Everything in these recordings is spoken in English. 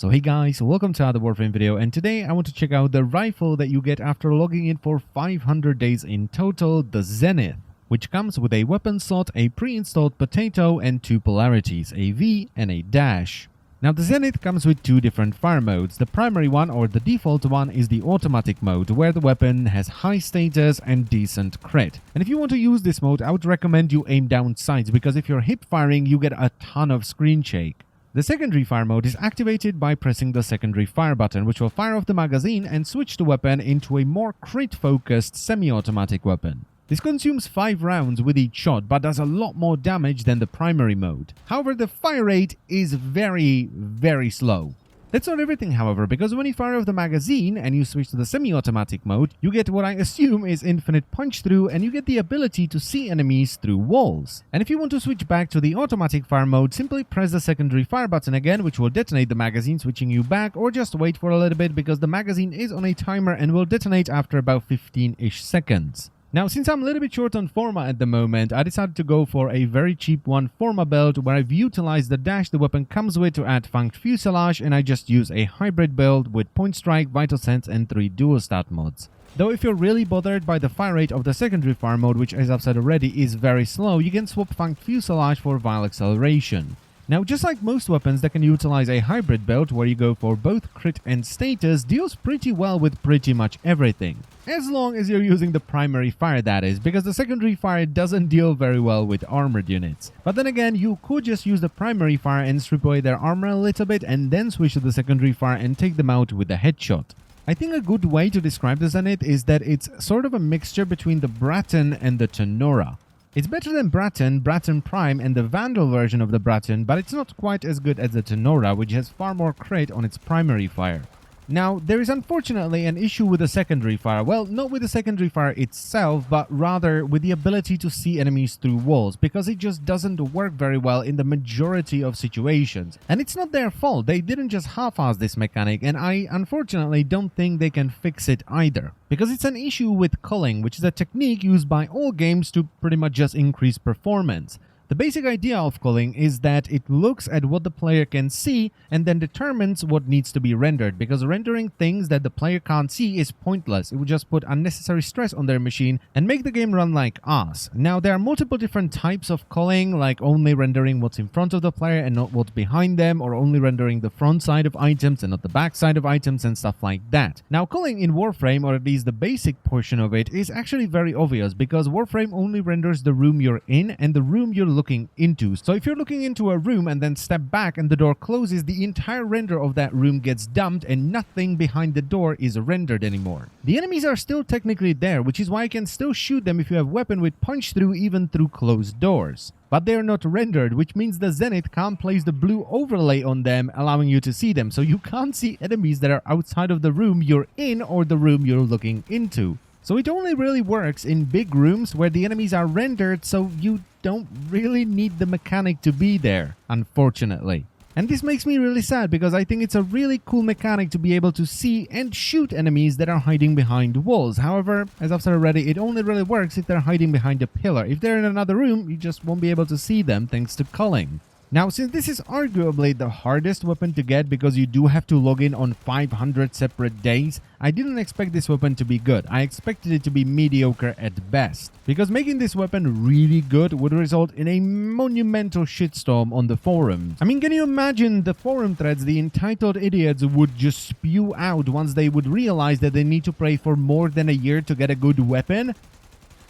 So hey guys, welcome to another Warframe video, and today I want to check out the rifle that you get after logging in for 500 days in total, the Zenith, which comes with a weapon slot, a pre-installed potato, and two polarities, a V and a dash. Now the Zenith comes with two different fire modes. The primary one, or the default one, is the automatic mode, where the weapon has high status and decent crit. And if you want to use this mode, I would recommend you aim down sights, because if you're hip firing, you get a ton of screen shake. The secondary fire mode is activated by pressing the secondary fire button, which will fire off the magazine and switch the weapon into a more crit-focused semi-automatic weapon. This consumes 5 rounds with each shot, but does a lot more damage than the primary mode. However, the fire rate is very slow. That's not everything, however, because when you fire off the magazine and you switch to the semi-automatic mode, you get what I assume is infinite punch-through, and you get the ability to see enemies through walls. And if you want to switch back to the automatic fire mode, simply press the secondary fire button again, which will detonate the magazine, switching you back, or just wait for a little bit because the magazine is on a timer and will detonate after about 15-ish seconds. Now, since I'm a little bit short on Forma at the moment, I decided to go for a very cheap one Forma build where I've utilized the dash the weapon comes with to add Funked Fuselage, and I just use a hybrid build with Point Strike, Vital Sense, and 3 dual stat mods. Though if you're really bothered by the fire rate of the secondary fire mode, which as I've said already is very slow, you can swap Funked Fuselage for Vile Acceleration. Now, just like most weapons that can utilize a hybrid build where you go for both crit and status, deals pretty well with pretty much everything. As long as you're using the primary fire, that is, because the secondary fire doesn't deal very well with armored units. But then again, you could just use the primary fire and strip away their armor a little bit and then switch to the secondary fire and take them out with a headshot. I think a good way to describe the Zenith is that it's sort of a mixture between the Bratton and the Tenora. It's better than Bratton, Bratton Prime, and the Vandal version of the Bratton, but it's not quite as good as the Tenora, which has far more crit on its primary fire. Now, there is unfortunately an issue with the secondary fire. Well, not with the secondary fire itself, but rather with the ability to see enemies through walls, because it just doesn't work very well in the majority of situations. And it's not their fault, they didn't just half-ass this mechanic, and I unfortunately don't think they can fix it either. Because it's an issue with culling, which is a technique used by all games to pretty much just increase performance. The basic idea of culling is that it looks at what the player can see and then determines what needs to be rendered, because rendering things that the player can't see is pointless. It would just put unnecessary stress on their machine and make the game run like ass. Now, there are multiple different types of culling, like only rendering what's in front of the player and not what's behind them, or only rendering the front side of items and not the back side of items and stuff like that. Now, culling in Warframe, or at least the basic portion of it, is actually very obvious, because Warframe only renders the room you're in and the room you're looking into. So if you're looking into a room and then step back and the door closes, the entire render of that room gets dumped and nothing behind the door is rendered anymore. The enemies are still technically there, which is why you can still shoot them if you have weapon with punch through even through closed doors. But they're not rendered, which means the Zenith can't place the blue overlay on them, allowing you to see them. So you can't see enemies that are outside of the room you're in or the room you're looking into. So it only really works in big rooms where the enemies are rendered, so you don't really need the mechanic to be there, unfortunately. And this makes me really sad, because I think it's a really cool mechanic to be able to see and shoot enemies that are hiding behind walls. However, as I've said already, it only really works if they're hiding behind a pillar. If they're in another room, you just won't be able to see them thanks to culling. Now, since this is arguably the hardest weapon to get because you do have to log in on 500 separate days, I didn't expect this weapon to be good. I expected it to be mediocre at best. Because making this weapon really good would result in a monumental shitstorm on the forums. I mean, can you imagine the forum threads the entitled idiots would just spew out once they would realize that they need to pray for more than a year to get a good weapon?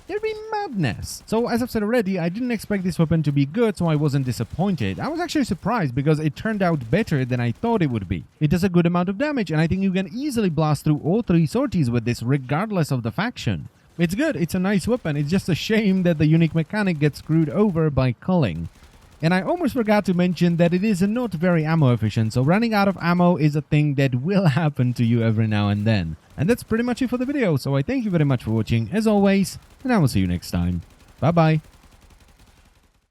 There'd be madness. So as I've said already, I didn't expect this weapon to be good, so I wasn't disappointed. I was actually surprised because it turned out better than I thought it would be. It does a good amount of damage, and I think you can easily blast through all 3 sorties with this regardless of the faction. It's good, it's a nice weapon, it's just a shame that the unique mechanic gets screwed over by culling. And I almost forgot to mention that it is not very ammo efficient, so running out of ammo is a thing that will happen to you every now and then. And that's pretty much it for the video, so I thank you very much for watching, as always, and I will see you next time. Bye bye.